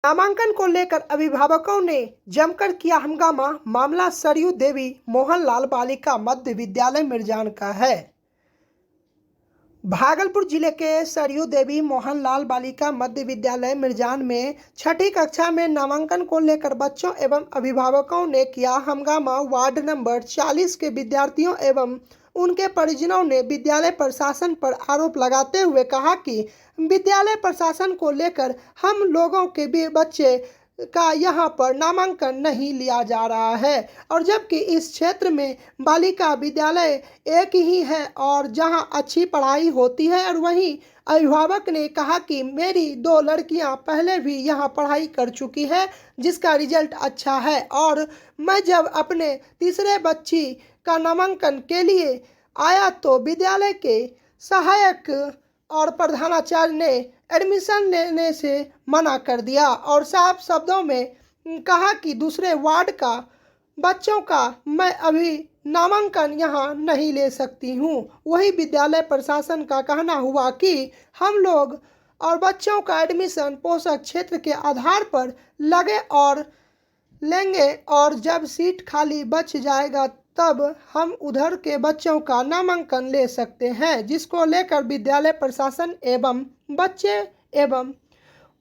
नामांकन को लेकर अभिभावकों ने जमकर किया हंगामा। मामला सरयू देवी मोहनलाल बालिका मध्य विद्यालय मिर्जान का है। भागलपुर जिले के सरयू देवी मोहनलाल बालिका मध्य विद्यालय मिर्जान में छठी कक्षा में नामांकन को लेकर बच्चों एवं अभिभावकों ने किया हंगामा। वार्ड नंबर 40 के विद्यार्थियों एवं उनके परिजनों ने विद्यालय प्रशासन पर आरोप लगाते हुए कहा कि विद्यालय प्रशासन को लेकर हम लोगों के भी बच्चे का यहाँ पर नामांकन नहीं लिया जा रहा है, और जबकि इस क्षेत्र में बालिका विद्यालय एक ही है और जहाँ अच्छी पढ़ाई होती है। और वहीं अभिभावक ने कहा कि मेरी 2 लड़कियां पहले भी यहाँ पढ़ाई कर चुकी है जिसका रिजल्ट अच्छा है, और मैं जब अपने तीसरे बच्ची का नामांकन के लिए आया तो विद्यालय के सहायक और प्रधानाचार्य ने एडमिशन लेने से मना कर दिया और साफ शब्दों में कहा कि दूसरे वार्ड का बच्चों का मैं अभी नामांकन यहाँ नहीं ले सकती हूँ। वही विद्यालय प्रशासन का कहना हुआ कि हम लोग और बच्चों का एडमिशन पोषक क्षेत्र के आधार पर लगे और लेंगे, और जब सीट खाली बच जाएगा तब हम उधर के बच्चों का नामांकन ले सकते हैं, जिसको लेकर विद्यालय प्रशासन एवं बच्चे एवं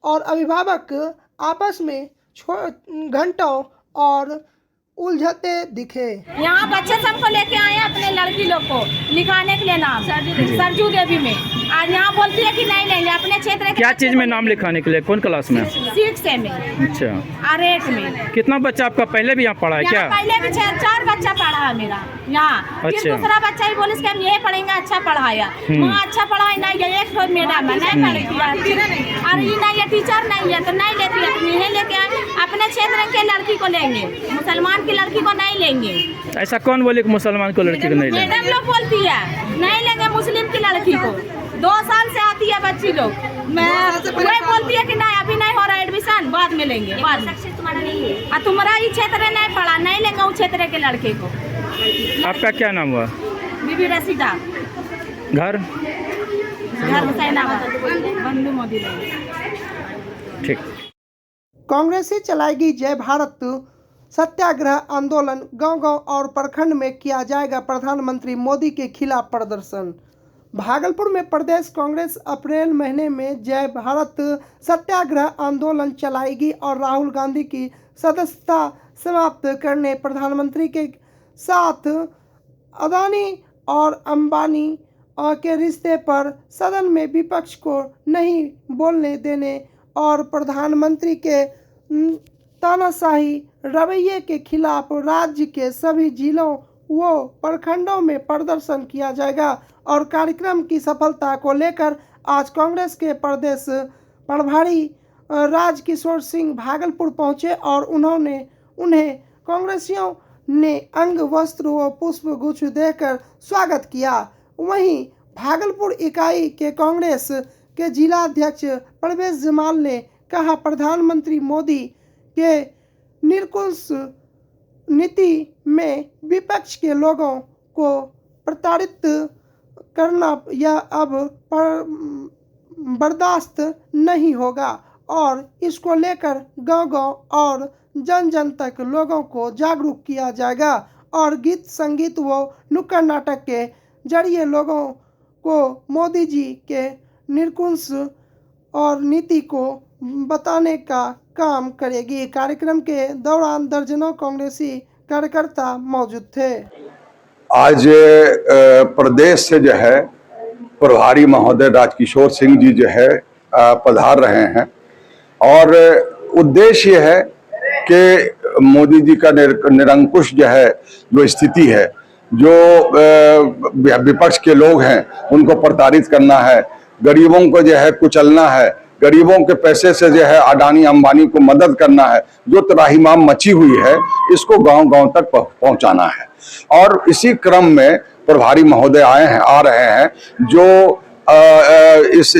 और अभिभावक आपस में घंटों और उलझते दिखे। यहाँ बच्चे सबको लेके आए हैं अपने लड़की लोग को लिखाने के लिए नाम सरजू देवी में। आज यहाँ बोलती है कि नहीं लेंगे अपने क्षेत्र। क्या चीज में नाम लिखाने के लिए? कौन क्लास में? 6 में। अच्छा, और 8 में। कितना बच्चा आपका पहले भी यहाँ पढ़ा है क्या? पहले भी 4 बच्चा पढ़ा है मेरा यहाँ। अच्छा। फिर दूसरा बच्चा ही बोले हम यही पढ़ेंगे, अच्छा पढ़ाया वहाँ अच्छा पढ़ाई नहीं है। एक तो मैडम है नहीं पढ़ी और ये नहीं है टीचर नहीं है तो नहीं लेती है, यही लेके आए अपने क्षेत्र के लड़की को लेंगे, मुसलमान की लड़की को नहीं लेंगे। ऐसा कौन बोले कि मुसलमान को लड़की को नहीं लेंगे? मैडम लोग बोलती है नहीं लेंगे मुस्लिम की लड़की को। 2 साल से आती है बच्ची लोग, मैं वही बोलती है कि नहीं अभी नहीं हो रहा एडमिशन, बाद में लेंगे बाद में। तुम्हारा ये क्षेत्र नहीं पढ़ा, नहीं लेंगे उस क्षेत्र के लड़के को। आपका क्या नाम हुआ? बीबी रसीदा। घर हुसैनाबाद बंधु मोदी। ठीक। कांग्रेस ही चलाएगी जय भारत सत्याग्रह आंदोलन। गांव-गांव और प्रखंड में किया जाएगा प्रधानमंत्री मोदी के खिलाफ प्रदर्शन। भागलपुर में प्रदेश कांग्रेस अप्रैल महीने में जय भारत सत्याग्रह आंदोलन चलाएगी और राहुल गांधी की सदस्यता समाप्त करने, प्रधानमंत्री के साथ अदानी और अंबानी के रिश्ते पर सदन में विपक्ष को नहीं बोलने देने और प्रधानमंत्री के तानाशाही रवैये के खिलाफ राज्य के सभी जिलों व प्रखंडों में प्रदर्शन किया जाएगा। और कार्यक्रम की सफलता को लेकर आज कांग्रेस के प्रदेश प्रभारी राजकिशोर सिंह भागलपुर पहुंचे और उन्हें कांग्रेसियों ने अंग वस्त्र व पुष्प गुच्छ देकर स्वागत किया। वहीं भागलपुर इकाई के कांग्रेस के जिलाध्यक्ष परवेश जमाल ने कहा, प्रधानमंत्री मोदी के निरंकुश नीति में विपक्ष के लोगों को प्रताड़ित करना यह अब बर्दाश्त नहीं होगा और इसको लेकर गांव-गांव और जन-जन तक लोगों को जागरूक किया जाएगा और गीत संगीत व नुक्कड़ नाटक के जरिए लोगों को मोदी जी के निरंकुश और नीति को बताने का काम करेगी। कार्यक्रम के दौरान दर्जनों कांग्रेसी कार्यकर्ता मौजूद थे। आज प्रदेश से जो है प्रभारी महोदय राजकिशोर सिंह जी जो है पधार रहे हैं और उद्देश्य ये है कि मोदी जी का निरंकुश जो है जो स्थिति है, जो विपक्ष के लोग हैं उनको प्रताड़ित करना है, गरीबों को जो है कुचलना है, गरीबों के पैसे से जो है अडानी अंबानी को मदद करना है, जो त्राहिमाम मची हुई है इसको गांव-गांव तक पहुंचाना है। और इसी क्रम में प्रभारी महोदय आ रहे हैं जो इस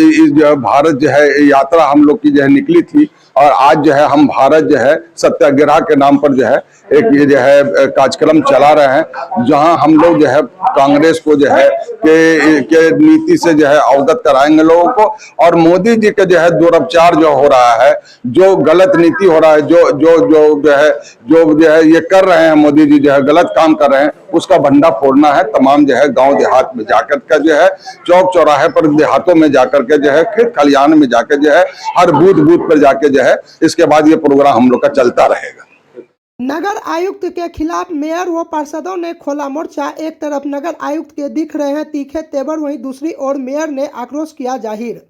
भारत जो है यात्रा हम लोग की जो है निकली थी और आज जो है हम भारत जो है सत्याग्रह के नाम पर जो है एक ये जो है कार्यक्रम चला रहे हैं, जहां हम लोग जो है कांग्रेस को जो है के नीति से जो है अवगत कराएंगे लोगों को। और मोदी जी के जो है दुरपचार जो हो रहा है, जो गलत नीति हो रहा है, जो है ये कर रहे हैं, मोदी जी जो है गलत काम कर रहे हैं, उसका भंडा फोड़ना है। तमाम जो है गांव देहात में जाकर के जो है चौक चौराहे पर देहातों में जाकर के जो है खेत खलियान में जाकर जो है हर बूथ बूथ पर जाके जो है इसके बाद ये प्रोग्राम हम लोग का चलता रहेगा। नगर आयुक्त के खिलाफ मेयर व पार्षदों ने खोला मोर्चा। एक तरफ नगर आयुक्त के दिख रहे हैं तीखे तेवर, वहीं दूसरी ओर मेयर ने आक्रोश किया जाहिर।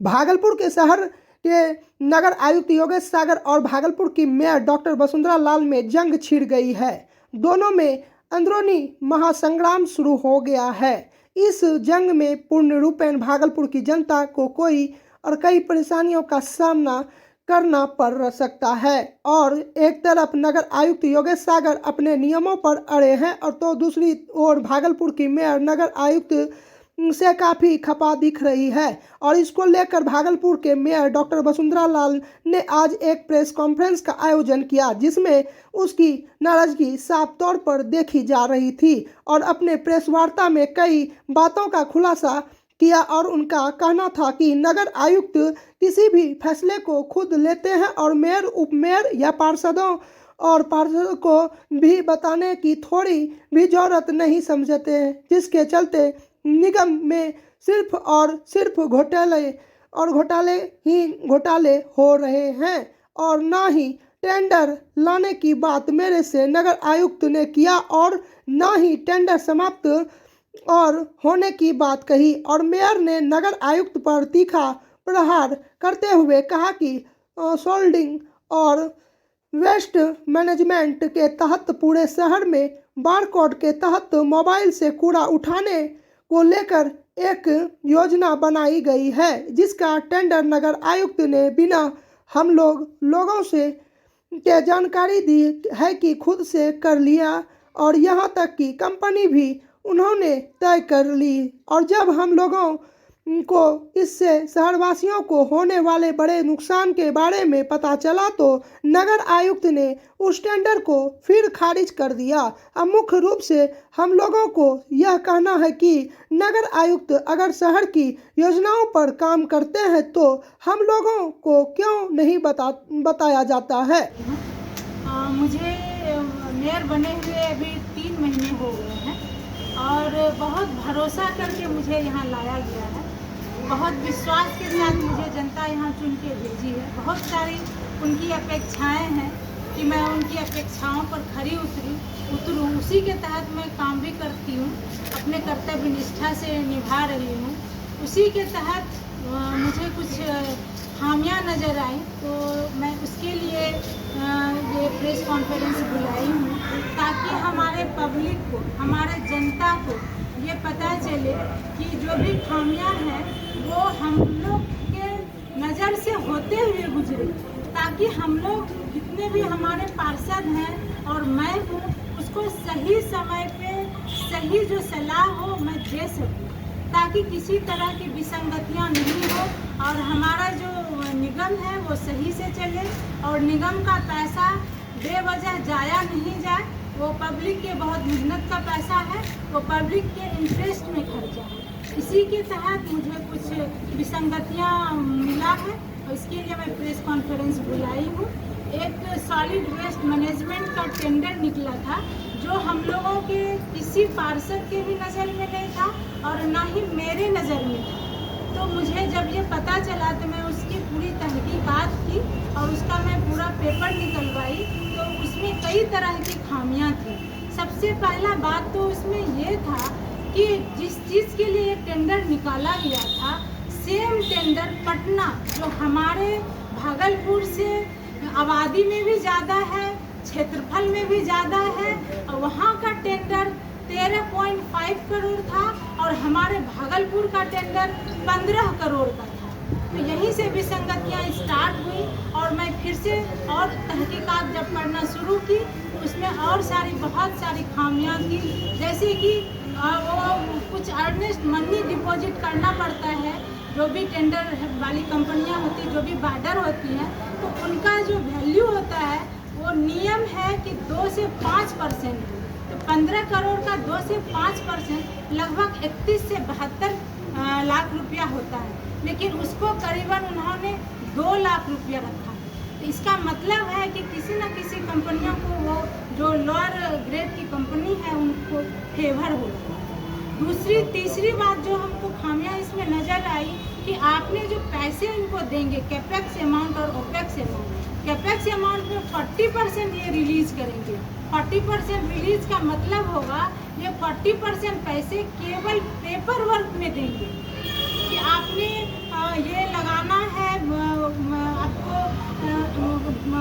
भागलपुर के शहर के नगर आयुक्त योगेश सागर और भागलपुर की मेयर डॉक्टर वसुंधरा लाल में जंग छिड़ गई है। दोनों में अंदरूनी महासंग्राम शुरू हो गया है। इस जंग में पूर्ण रूपेण भागलपुर की जनता को कई परेशानियों का सामना करना पड़ सकता है। और एक तरफ नगर आयुक्त योगेश सागर अपने नियमों पर अड़े हैं और तो दूसरी ओर भागलपुर की मेयर नगर आयुक्त से काफ़ी खपा दिख रही है। और इसको लेकर भागलपुर के मेयर डॉक्टर वसुंधरा लाल ने आज एक प्रेस कॉन्फ्रेंस का आयोजन किया, जिसमें उसकी नाराजगी साफ तौर पर देखी जा रही थी और अपने प्रेस वार्ता में कई बातों का खुलासा किया। और उनका कहना था कि नगर आयुक्त किसी भी फैसले को खुद लेते हैं और मेयर, उपमेयर या पार्षदों को भी बताने की थोड़ी भी जरूरत नहीं समझते हैं, जिसके चलते निगम में सिर्फ घोटाले हो रहे हैं। और ना ही टेंडर लाने की बात मेरे से नगर आयुक्त ने किया और ना ही टेंडर समाप्त और होने की बात कही। और मेयर ने नगर आयुक्त पर तीखा प्रहार करते हुए कहा कि सोल्डिंग और वेस्ट मैनेजमेंट के तहत पूरे शहर में बारकोड के तहत मोबाइल से कूड़ा उठाने को लेकर एक योजना बनाई गई है, जिसका टेंडर नगर आयुक्त ने बिना हम लोगों से के जानकारी दी है कि खुद से कर लिया। और यहाँ तक कि कंपनी भी उन्होंने तय कर ली। और जब हम लोगों को इससे शहरवासियों को होने वाले बड़े नुकसान के बारे में पता चला तो नगर आयुक्त ने उस टेंडर को फिर खारिज कर दिया। अब मुख्य रूप से हम लोगों को यह कहना है कि नगर आयुक्त अगर शहर की योजनाओं पर काम करते हैं तो हम लोगों को क्यों नहीं बताया जाता है। मुझे मेयर बने हुए अभी 3 महीने हो गए हैं और बहुत भरोसा करके मुझे यहाँ लाया गया है। बहुत विश्वास के साथ मुझे जनता यहाँ चुन के भेजी है। बहुत सारी उनकी अपेक्षाएं हैं कि मैं उनकी अपेक्षाओं पर खरी उतरूँ। उसी के तहत मैं काम भी करती हूँ, अपने कर्तव्य निष्ठा से निभा रही हूँ। उसी के तहत मुझे कुछ खामियां नज़र आई तो मैं उसके लिए ये प्रेस कॉन्फ्रेंस बुलाई हूँ, ताकि हमारे पब्लिक को, हमारे जनता को ये पता चले कि जो भी खामियां हैं वो हम लोग के नज़र से होते हुए गुजरे, ताकि हम लोग जितने भी हमारे पार्षद हैं और मैं हूँ उसको सही समय पे सही जो सलाह हो मैं दे सकूँ, ताकि किसी तरह की विसंगतियाँ नहीं हो और हमारा जो निगम है वो सही से चले और निगम का पैसा बेवजह जाया नहीं जाए। वो पब्लिक के बहुत मेहनत का पैसा है, वो पब्लिक के इंटरेस्ट में खर्चा है। इसी के तहत मुझे कुछ विसंगतियाँ मिला है और इसके लिए मैं प्रेस कॉन्फ्रेंस बुलाई हूँ। एक सॉलिड वेस्ट मैनेजमेंट का टेंडर निकला था जो हम लोगों के किसी पार्षद के भी नज़र में नहीं था और ना ही मेरे नज़र में था। तो मुझे जब ये पता चला तो मैं उसकी पूरी तहकीकात की और उसका मैं पूरा पेपर निकलवाई तो उसमें कई तरह की खामियां थी। सबसे पहला बात तो उसमें ये था कि जिस चीज़ के लिए टेंडर निकाला गया था सेम टेंडर पटना, जो हमारे भागलपुर से आबादी में भी ज़्यादा है, क्षेत्रफल में भी ज़्यादा है, और वहाँ का टेंडर 13.5 करोड़ था और हमारे भागलपुर का टेंडर 15 करोड़ का था। तो यहीं से विसंगतियाँ स्टार्ट हुई और मैं फिर से और तहकीकात जब पढ़ना शुरू की तो उसमें और बहुत सारी खामियां थी। जैसे कि वो कुछ अर्नेस्ट मनी डिपॉजिट करना पड़ता है जो भी टेंडर वाली कंपनियां होती हैं, जो भी बार्डर होती हैं, तो उनका जो वैल्यू होता है वो नियम है कि 2 से 5%। तो 15 करोड़ का 2 से 5% लगभग 31 से 72 लाख रुपया होता है, लेकिन उसको करीबन उन्होंने 2 लाख रुपया रखा। तो इसका मतलब है कि किसी न किसी कंपनियों को वो जो लोअर ग्रेड की कंपनी है उनको फेवर हो रहा है। तीसरी बात जो हमको खामियां इसमें नज़र आई कि आपने जो पैसे इनको देंगे कैपेक्स अमाउंट और ओपेक्स अमाउंट, कैपेक्स अमाउंट में 40% ये रिलीज करेंगे। 40% रिलीज का मतलब होगा ये 40% पैसे केवल पेपर वर्क में देंगे कि आपने ये लगाना है, आपको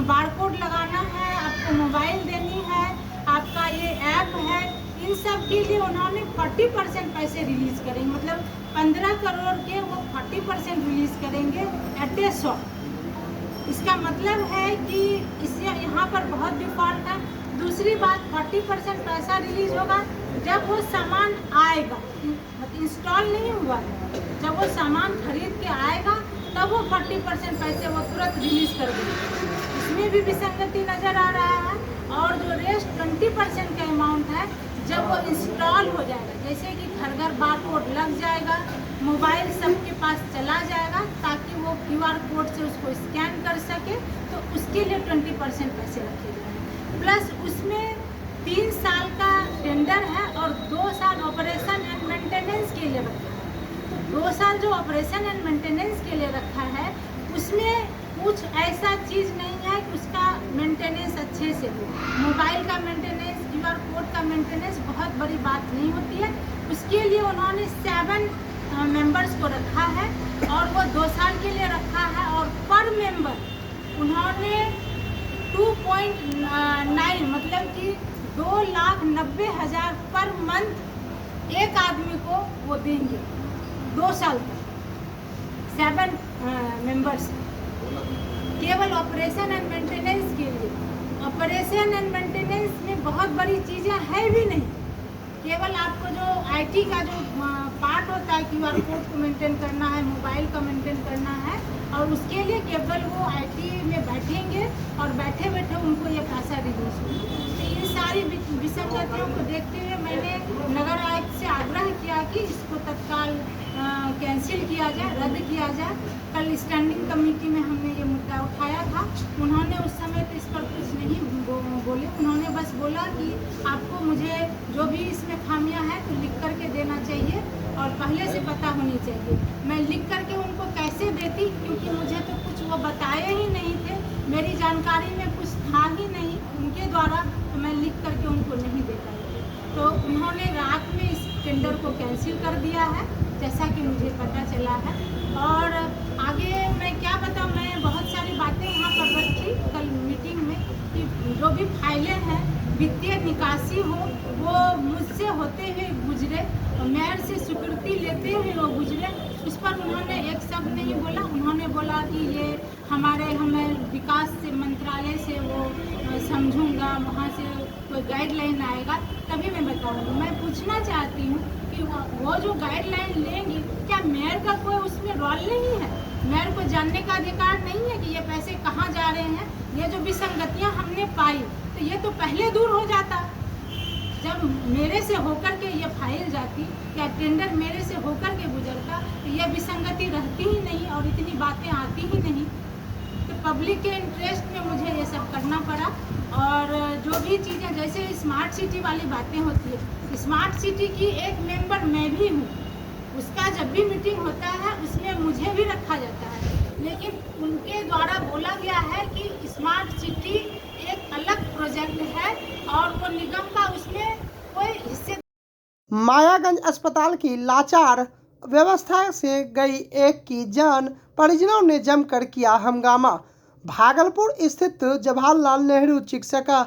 बारकोड लगाना है, आपको मोबाइल देनी है, आपका ये ऐप है, इन सब के लिए उन्होंने 40% पैसे रिलीज करेंगे। मतलब 15 करोड़ के वो 40% रिलीज करेंगे एट ए शॉट। इसका मतलब है कि इससे यहाँ पर बहुत डिफॉल्ट है। दूसरी बात 40% पैसा रिलीज होगा जब वो सामान आएगा, मतलब इंस्टॉल नहीं हुआ है, जब वो सामान खरीद के आएगा तब वो 40% पैसे वो तुरंत रिलीज कर देंगे। इसमें भी विसंगति नज़र आ रहा है। और जो रेस्ट 20% का अमाउंट है जब वो इंस्टॉल हो जाएगा, जैसे कि घर घर बारकोड लग जाएगा, मोबाइल सबके पास चला जाएगा ताकि वो QR कोड से उसको स्कैन कर सके, तो उसके लिए 20% पैसे रखे जाएंगे। प्लस उसमें 3 साल का टेंडर है और 2 साल ऑपरेशन एंड मेंटेनेंस के लिए रखा है। तो 2 साल जो ऑपरेशन एंड मेंटेनेंस के लिए रखा है उसमें कुछ ऐसा चीज़ नहीं है कि उसका मेंटेनेंस अच्छे से हो। मोबाइल का मेंटेनेंस, QR कोड का मेंटेनेंस बहुत बड़ी बात नहीं होती है। उसके लिए उन्होंने 7 मेंबर्स को रखा है और वो 2 साल के लिए रखा है, और पर मेंबर उन्होंने 2.9 मतलब कि 2,90,000 पर मंथ एक आदमी को वो देंगे 2 साल तक, 7 मेंबर्स केवल ऑपरेशन एंड मेंटेनेंस के लिए। ऑपरेशन एंड मेंटेनेंस में बहुत बड़ी चीज़ें है भी नहीं, केवल आपको जो IT का जो पार्ट होता है QR कोड को मेंटेन करना है, मोबाइल का मेंटेन करना है, और उसके लिए केवल वो IT में बैठेंगे और बैठे बैठे उनको ये पैसा रिलीज होगा। तो इन सारी विसंगतियों को देखते हुए मैंने नगर आयुक्त से आग्रह किया कि इसको तत्काल कैंसिल किया जाए, रद्द किया जाए। कल स्टैंडिंग कमेटी में हमने ये मुद्दा उठाया था, उन्होंने उस समय तो इस पर कुछ नहीं बोले, उन्होंने बस बोला कि आपको मुझे जो भी इसमें खामियां हैं तो लिख करके देना चाहिए और पहले से पता होनी चाहिए। मैं लिख करके उनको कैसे देती, क्योंकि मुझे तो कुछ वो बताए ही नहीं थे, मेरी जानकारी में कुछ था ही नहीं उनके द्वारा, तो मैं लिख करके उनको नहीं दे पाई। तो उन्होंने रात में इस टेंडर को कैंसिल कर दिया है, जैसा कि मुझे पता चला है। और आगे मैं क्या बताऊँ, मैं बहुत सारी बातें वहाँ पर रखी कल मीटिंग में कि जो भी फाइलें हैं वित्तीय निकासी हो वो मुझसे होते हुए गुजरे, मेयर से स्वीकृति लेते हुए वो गुजरे, उस पर उन्होंने एक शब्द नहीं बोला। उन्होंने बोला कि ये हमें विकास से मंत्रालय से वो समझूंगा, वहाँ से कोई गाइडलाइन आएगा तभी मैं बताऊँगी। मैं पूछना चाहती हूँ कि वो जो गाइडलाइन लेंगी, क्या मेयर का कोई उसमें रोल नहीं है? मेयर को जानने का अधिकार नहीं है कि ये पैसे कहाँ जा रहे हैं? ये जो विसंगतियाँ हमने पाई तो ये तो पहले दूर हो जाता जब मेरे से होकर के ये फाइल जाती, या टेंडर मेरे से होकर के गुजरता, तो ये विसंगति रहती ही नहीं और इतनी बातें आती ही नहीं। तो पब्लिक के इंटरेस्ट में मुझे ये सब करना पड़ा। और जो भी चीज़ें जैसे स्मार्ट सिटी वाली बातें होती है, स्मार्ट सिटी की एक मेंबर मैं भी हूँ, उसका जब भी मीटिंग होता है उसमें मुझे भी रखा जाता है, लेकिन उनके द्वारा बोला गया है कि स्मार्ट सिटी एक अलग प्रोजेक्ट है और वो निगम का उसमें कोई हिस्से। मायागंज अस्पताल की लाचार व्यवस्था से गई एक की जान, परिजनों ने जमकर किया हंगामा। भागलपुर स्थित जवाहरलाल नेहरू चिकित्सा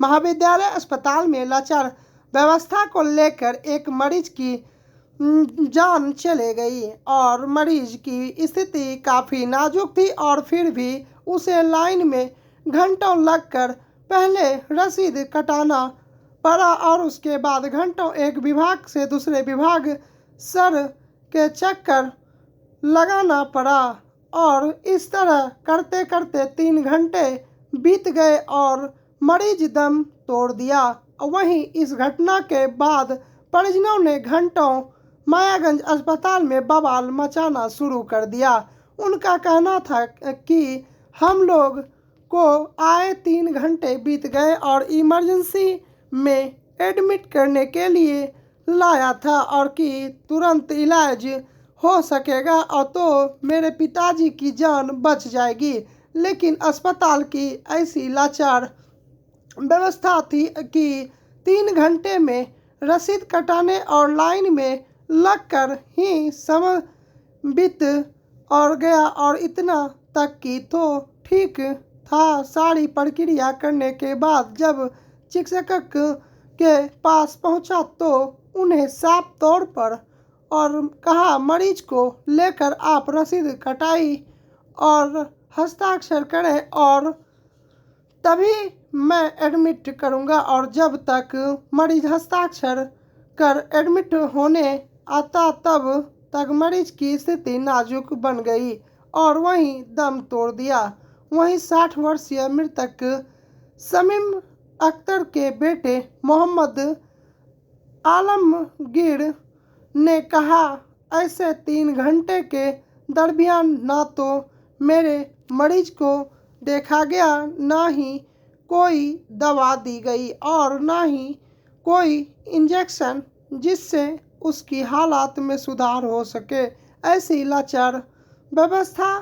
महाविद्यालय अस्पताल में लाचार व्यवस्था को लेकर एक मरीज की जान चले गई और मरीज की स्थिति काफ़ी नाजुक थी, और फिर भी उसे लाइन में घंटों लगकर पहले रसीद कटाना पड़ा और उसके बाद घंटों एक विभाग से दूसरे विभाग सर के चक्कर लगाना पड़ा और इस तरह करते करते 3 घंटे बीत गए और मरीज दम तोड़ दिया। वहीं इस घटना के बाद परिजनों ने घंटों मायागंज अस्पताल में बवाल मचाना शुरू कर दिया। उनका कहना था कि हम लोग को आए 3 घंटे बीत गए और इमरजेंसी में एडमिट करने के लिए लाया था और कि तुरंत इलाज हो सकेगा और तो मेरे पिताजी की जान बच जाएगी, लेकिन अस्पताल की ऐसी लाचार व्यवस्था थी कि 3 घंटे में रसीद कटाने और लाइन में लगकर ही समय बीत और गया और इतना तक कि तो ठीक था। सारी प्रक्रिया करने के बाद जब चिकित्सक के पास पहुंचा तो उन्हें साफ तौर पर और कहा मरीज को लेकर आप रसीद कटाई और हस्ताक्षर करें और तभी मैं एडमिट करूंगा। और जब तक मरीज हस्ताक्षर कर एडमिट होने आता तब तक मरीज की स्थिति नाजुक बन गई और वहीं दम तोड़ दिया। वहीं 60 वर्षीय मृतक समीम अख्तर के बेटे मोहम्मद आलमगीर ने कहा ऐसे 3 घंटे के दरमियान ना तो मेरे मरीज को देखा गया, ना ही कोई दवा दी गई और ना ही कोई इंजेक्शन जिससे उसकी हालात में सुधार हो सके। ऐसी लाचार व्यवस्था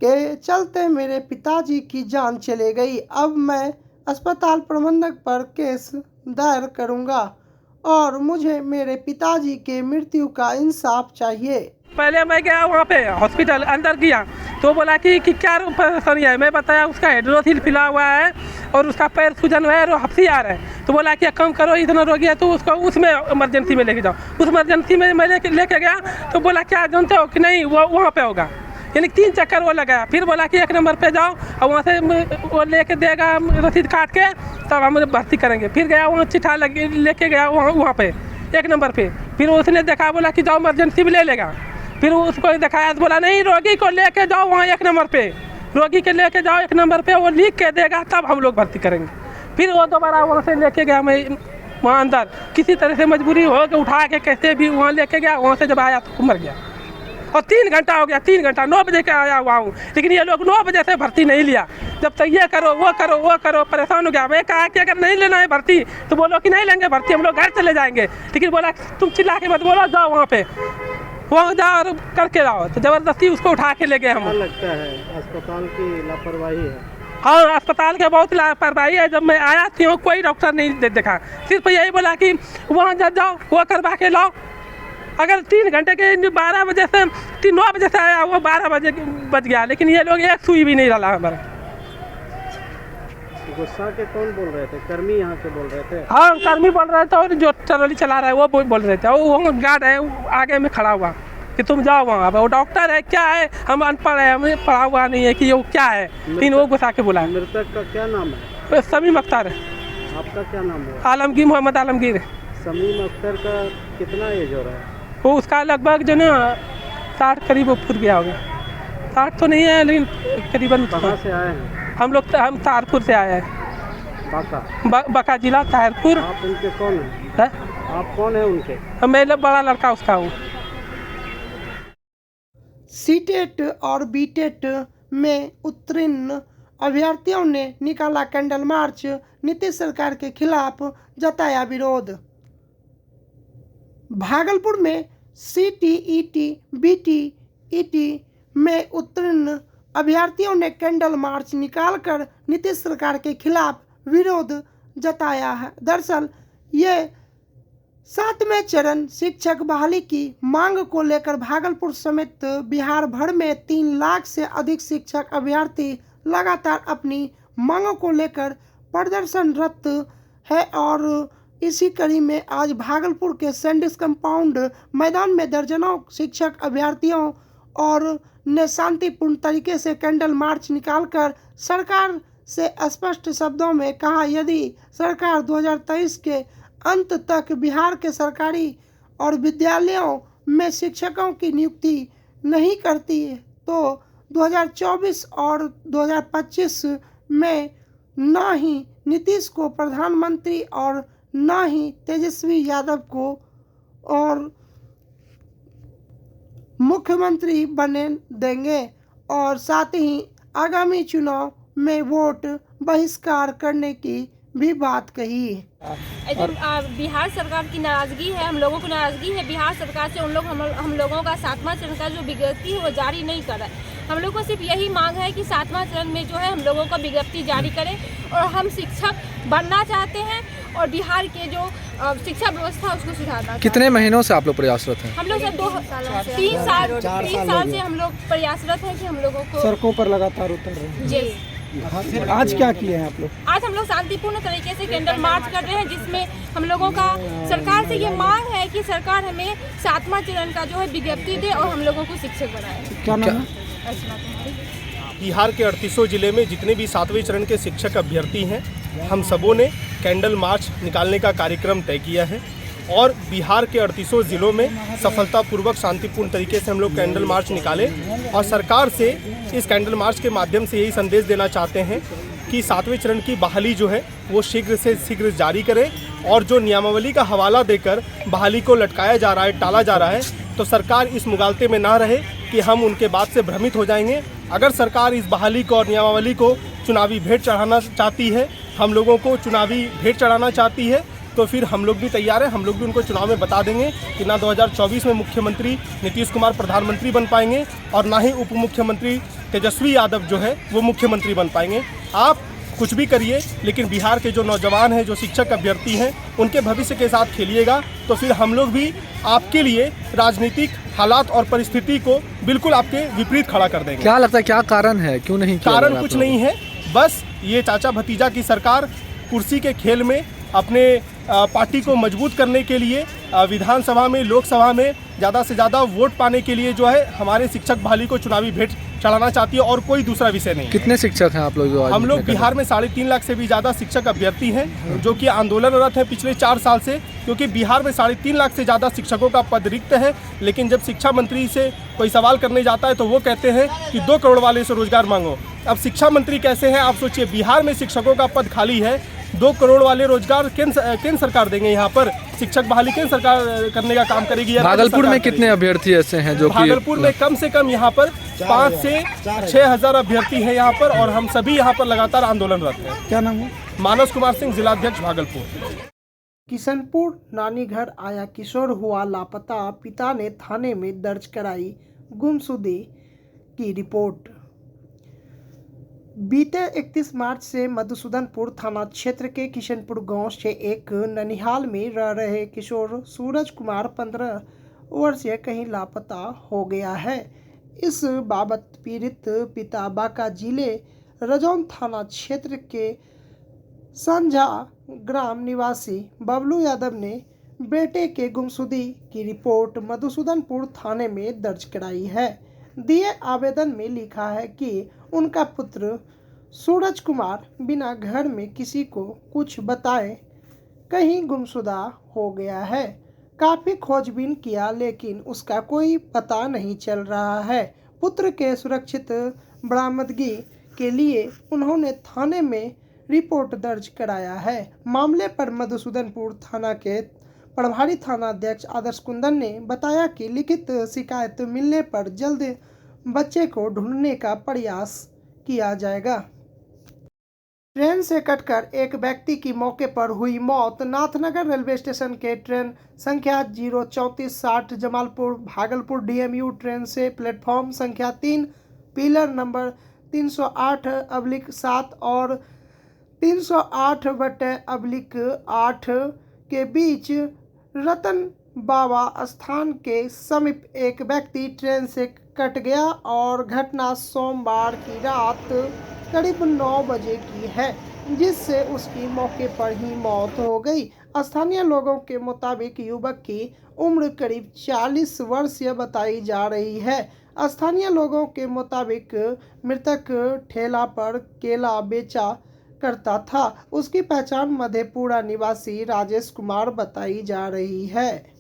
के चलते मेरे पिताजी की जान चली गई। अब मैं अस्पताल प्रबंधक पर केस दायर करूंगा और मुझे मेरे पिताजी के मृत्यु का इंसाफ चाहिए। पहले मैं गया वहाँ पे हॉस्पिटल अंदर गया तो बोला कि क्या परेशानी है। मैं बताया उसका हाइड्रोसिल फिला हुआ है और उसका पैर सूजन है और हफ्सी आ रहा है। तो बोला कि कम करो, इतना रोगी है तो उसको उसमें इमरजेंसी में लेके जाओ। उस इमरजेंसी में मैं लेके गया तो बोला क्या जानते हो कि नहीं वो वहाँ पे होगा, यानी 3 चक्कर वो लगाया। फिर बोला कि 1 नंबर पे जाओ और वहाँ से वो लेके देगा रसीद काट के तब हम भर्ती करेंगे। फिर गया वहाँ चिट्ठा लेके गया वहाँ पे 1 नंबर पे। फिर उसने देखा बोला कि जाओ इमरजेंसी में ले लेगा। फिर उसको दिखाया तो बोला नहीं रोगी को लेके जाओ वहाँ 1 नंबर पे, रोगी के लेके जाओ 1 नंबर पे, वो लिख के देगा तब हम लोग भर्ती करेंगे। फिर वो दोबारा वहाँ से लेके गया, मैं वहाँ अंदर किसी तरह से मजबूरी हो के उठा के कैसे भी वहाँ लेके गया। वहाँ से जब आया तो मर गया और 3 घंटा हो गया, 3 घंटा 9 बजे का आया हुआ हूँ, लेकिन ये लोग 9 बजे से भर्ती नहीं लिया। जब तक ये करो वो करो वो करो, परेशान हो गया। मैं कहा कि अगर नहीं लेना है भर्ती तो बोलो कि नहीं लेंगे भर्ती, हम लोग घर चले जाएंगे। लेकिन बोला तुम चिल्ला के मत बोलो, जाओ वहाँ पे, वहाँ जाओ और करके लाओ। तो ज़बरदस्ती उसको उठा के ले गए हम। लगता है अस्पताल की लापरवाही है। हाँ, अस्पताल के बहुत लापरवाही है। जब मैं आया थी कोई डॉक्टर नहीं देखा, सिर्फ यही बोला कि वहाँ जाओ वो करवा के लाओ। अगर 3 घंटे के 12 बजे से 9 बजे से आया वो 12 बजे बज गया, लेकिन ये लोग एक सुई भी नहीं डाला हमारा। गुस्सा के कौन बोल रहे थे? कर्मी यहाँ के बोल रहे थे? हाँ, कर्मी बोल रहे थे और जो ट्रॉली चला रहा है वो बोल रहे थे। वो गार्ड है आगे में खड़ा हुआ कि तुम जाओ वहाँ पे। वो डॉक्टर है क्या है, हम अनपढ़ है, हमें पढ़ा हुआ नहीं है कि वो क्या है। लेकिन वो गुस्सा के बोला। मृतक का क्या नाम है? समीम अख्तर। आपका क्या नाम है? आलमगीर, मोहम्मद आलमगीर। समीम अख्तर का कितना एज हो रहा है? वो उसका लगभग जो ना 60 करीब फुट गया होगा। 60 तो नहीं है लेकिन करीबन। कहाँ से आए हैं? हम लोग हम तारपुर से आए हैं, बांका जिला तारपुर। आप उनके कौन हैं? आप कौन है उनके? मैं बड़ा लड़का उसका हूँ। सीटेट और बीटेट में उत्तीर्ण अभ्यर्थियों ने निकाला कैंडल मार्च, नीतीश सरकार के खिलाफ जताया विरोध। भागलपुर में सीटीईटी बीटीईटी में उत्तीर्ण अभ्यर्थियों ने कैंडल मार्च निकालकर नीतीश सरकार के खिलाफ विरोध जताया है। दरअसल ये 7वें चरण शिक्षक बहाली की मांग को लेकर भागलपुर समेत बिहार भर में 3 लाख से अधिक शिक्षक अभ्यर्थी लगातार अपनी मांगों को लेकर प्रदर्शनरत है और इसी कड़ी में आज भागलपुर के सैंडिस कंपाउंड मैदान में दर्जनों शिक्षक अभ्यर्थियों और ने शांतिपूर्ण तरीके से कैंडल मार्च निकालकर सरकार से स्पष्ट शब्दों में कहा यदि सरकार 2023 के अंत तक बिहार के सरकारी और विद्यालयों में शिक्षकों की नियुक्ति नहीं करती है तो 2024 और 2025 में न ही नीतीश को प्रधानमंत्री और न ही तेजस्वी यादव को और मुख्यमंत्री बने देंगे और साथ ही आगामी चुनाव में वोट बहिष्कार करने की भी बात कही। बिहार सरकार की नाराजगी है, हम लोगों को नाराजगी है बिहार सरकार से। हम लोगों का 7वां चरण का जो विज्ञप्ति है वो जारी नहीं कर रहा है। हम लोग को सिर्फ यही मांग है कि 7वां चरण में जो है हम लोगों को विज्ञप्ति जारी करें और हम शिक्षक बनना चाहते हैं और बिहार के जो शिक्षा व्यवस्था उसको सुधारना। कितने महीनों से आप लोग प्रयासरत हैं? हम लोग सब 3 साल से हम लोग प्रयासरत हैं कि हम लोगों को सड़कों पर लगातार उतर रहे हैं। जी, आज क्या किए हैं आप लोग? आज हम लोग शांतिपूर्ण तरीके से कैंडल मार्च कर रहे हैं, जिसमें हम लोगों का सरकार से ये मांग है कि सरकार हमें 7वां चरण का जो है विज्ञप्ति दे और हम लोगों को शिक्षक बनाए। क्या नाम है? बिहार के 38 जिले में जितने भी 7वें चरण के शिक्षक अभ्यर्थी हैं, हम सबों ने कैंडल मार्च निकालने का कार्यक्रम तय किया है और बिहार के 38 जिलों में सफलतापूर्वक शांतिपूर्ण तरीके से हम लोग कैंडल मार्च निकाले और सरकार से इस कैंडल मार्च के माध्यम से यही संदेश देना चाहते हैं कि 7वें चरण की बहाली जो है वो शीघ्र से शीघ्र जारी करें और जो नियमावली का हवाला देकर बहाली को लटकाया जा रहा है, टाला जा रहा है, तो सरकार इस मुगालते में ना रहे कि हम उनके बात से भ्रमित हो जाएंगे। अगर सरकार इस बहाली को और नियमावली को चुनावी भेंट चढ़ाना चाहती है, हम लोगों को चुनावी भेंट चढ़ाना चाहती है, तो फिर हम लोग भी तैयार हैं। हम लोग भी उनको चुनाव में बता देंगे कि ना 2024 में मुख्यमंत्री नीतीश कुमार प्रधानमंत्री बन पाएंगे और ना ही उप मुख्यमंत्री तेजस्वी यादव जो है वो मुख्यमंत्री बन पाएंगे। आप कुछ भी करिए, लेकिन बिहार के जो नौजवान हैं, जो शिक्षक अभ्यर्थी हैं, उनके भविष्य के साथ खेलिएगा, तो फिर हम लोग भी आपके लिए राजनीतिक हालात और परिस्थिति को बिल्कुल आपके विपरीत खड़ा कर देंगे। क्या लगता है क्या कारण है, क्यों नहीं किया? कारण कुछ नहीं है, बस ये चाचा भतीजा की सरकार कुर्सी के खेल में अपने पार्टी को मजबूत करने के लिए विधानसभा में, लोकसभा में ज़्यादा से ज़्यादा वोट पाने के लिए जो है हमारे शिक्षक बहाली को चुनावी भेंट चढ़ाना चाहती है और कोई दूसरा विषय नहीं। कितने शिक्षक हैं आप लोग जो आज? हम लोग बिहार में 3.5 लाख से भी ज़्यादा शिक्षक अभ्यर्थी हैं जो कि आंदोलनरत हैं पिछले 4 साल से, क्योंकि बिहार में 3.5 लाख से ज़्यादा शिक्षकों का पद रिक्त है। लेकिन जब शिक्षा मंत्री से कोई सवाल करने जाता है तो वो कहते हैं कि 2 करोड़ वाले से रोजगार मांगो। अब शिक्षा मंत्री कैसे हैं आप सोचिए, बिहार में शिक्षकों का पद खाली है, 2 करोड़ वाले रोजगार केंद्र सरकार देंगे, यहाँ पर शिक्षक बहाली केंद्र सरकार करने का काम करेगी। भागलपुर में कितने अभ्यर्थी ऐसे हैं जो? भागलपुर में कम से कम यहाँ पर 5 से 6 हज़ार अभ्यर्थी हैं यहाँ पर और हम सभी यहाँ पर लगातार आंदोलनरत हैं। क्या नाम है? मानस कुमार सिंह, जिलाध्यक्ष भागलपुर। किशनपुर नानी घर आया किशोर हुआ लापता, पिता ने थाने में दर्ज कराई गुमशुदगी की रिपोर्ट। बीते 31 मार्च से मधुसूदनपुर थाना क्षेत्र के किशनपुर गांव से एक ननिहाल में रह रहे किशोर सूरज कुमार 15 वर्षीय कहीं लापता हो गया है। इस बाबत पीड़ित पिता बांका जिले रजौन थाना क्षेत्र के संझा ग्राम निवासी बबलू यादव ने बेटे के गुमशुदगी की रिपोर्ट मधुसूदनपुर थाने में दर्ज कराई है। दिए आवेदन में लिखा है कि उनका पुत्र सूरज कुमार बिना घर में किसी को कुछ बताए कहीं गुमशुदा हो गया है। काफ़ी खोजबीन किया लेकिन उसका कोई पता नहीं चल रहा है। पुत्र के सुरक्षित बरामदगी के लिए उन्होंने थाने में रिपोर्ट दर्ज कराया है। मामले पर मधुसूदनपुर थाना के प्रभारी थानाध्यक्ष आदर्श कुंदन ने बताया कि लिखित शिकायत मिलने पर जल्द बच्चे को ढूंढने का प्रयास किया जाएगा। ट्रेन से कटकर एक व्यक्ति की मौके पर हुई मौत। नाथनगर रेलवे स्टेशन के ट्रेन संख्या 03460 जमालपुर भागलपुर DMU ट्रेन से प्लेटफॉर्म संख्या 3 पिलर नंबर 308/7 और 308/8 के बीच रतन बाबा स्थान के समीप एक व्यक्ति ट्रेन से कट गया और घटना सोमवार की रात करीब 9 बजे की है, जिससे उसकी मौके पर ही मौत हो गई। स्थानीय लोगों के मुताबिक युवक की उम्र करीब 40 वर्षीय बताई जा रही है। स्थानीय लोगों के मुताबिक मृतक ठेला पर केला बेचा करता था। उसकी पहचान मधेपुरा निवासी राजेश कुमार बताई जा रही है।